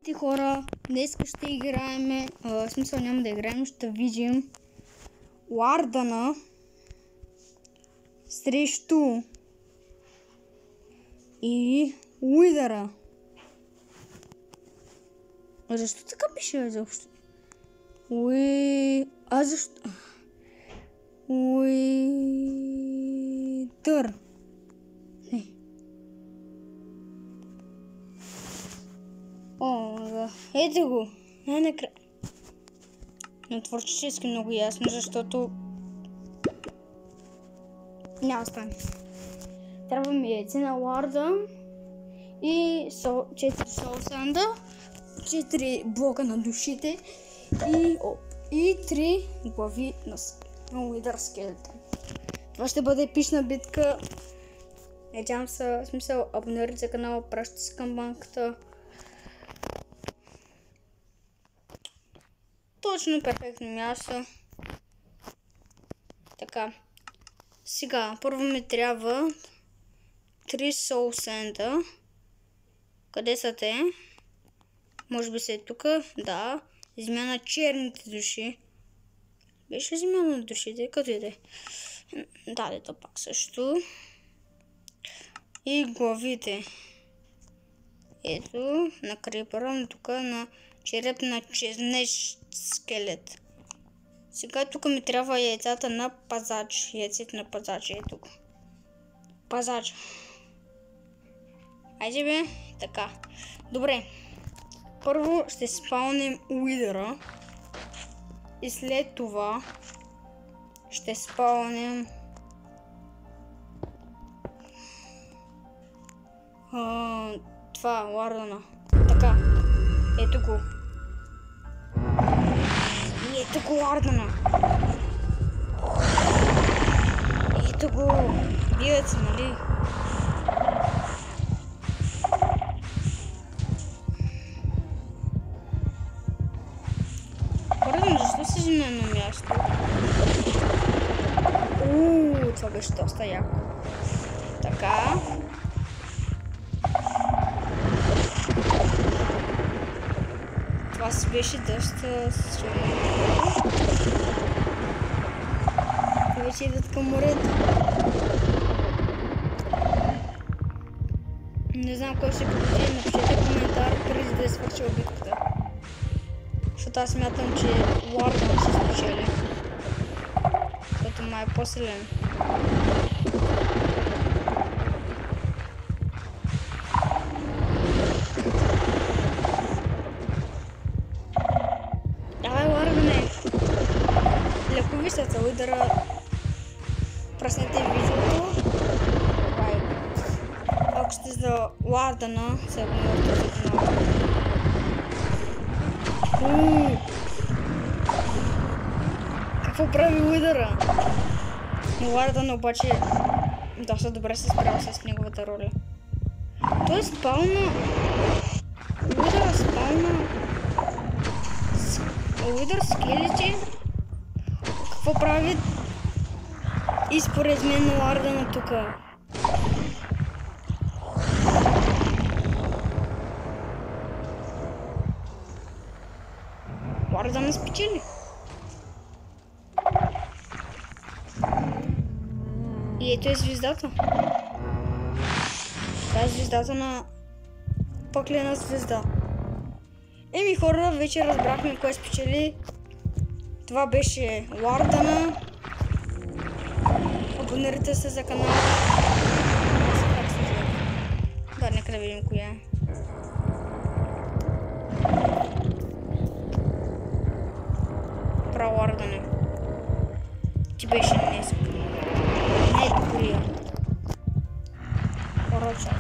Ти хора, днес ще играем, в смисъл няма да играем, ще видим Лардана срещу и Уидъра. А защо така пише защо? А защо? Уидър. Не. О, да. Ето го. Най-накрая. Но творчески много ясно, защото няма стане. Трябва ми яйце на Ларда и 4 соусанда, 4 блока на душите и 3 глави на Уидър скелетън. Това ще бъде епична битка. Надявам се, в смисъл, абонирайте за канала, пращате се към банката. Точно перфектно място. Така. Сега, първо ми трябва 3 соул сенда. Къде са те? Може би са е тук. Да. Земя на черните души. Беше ли земя на душите? Като иде? Да, ето пак също. И главите. Ето, на крипъра, тук на череп на чернеш скелет. Сега тук ми трябва яйцата на пазач. Яйците на пазач е тук. Пазач. Айде бе. Така. Добре. Първо ще спаунем Уидъра. И след това ще спаунем това, Лардана. Така. Ето го. И ето го Лардана. Ето го. Бият се, нали? Лардана, защо си на едно място? Това беше доста яко. Така. Това си беше доста сложно. Вече идват към морето. Не знам кой ще победи, напишете коментар преди да е свършила битката. Защото аз смятам, че Лардан ще спечели. Защото май е по-силен. Виждате Уидъра, пръснете видеото, лайк. Ако сте за Лардана, се абонирайте за канала. Какво прави Уидъра? Но Лардана обаче доста добре се справя с неговата роля. Той е спална... Уидъра спална... Уидър скелети. Какво прави? И според мен Лардана тука. Лардана спечели. И ето е звездата. Това е звездата на пъклена звезда. Еми хора, вече разбрахме кой спечели. Това беше Лардана. Абонирайте се за канала. Да, нека да видим коя е. Право Лардане. Ти беше днес. Не е добрия. Поръча.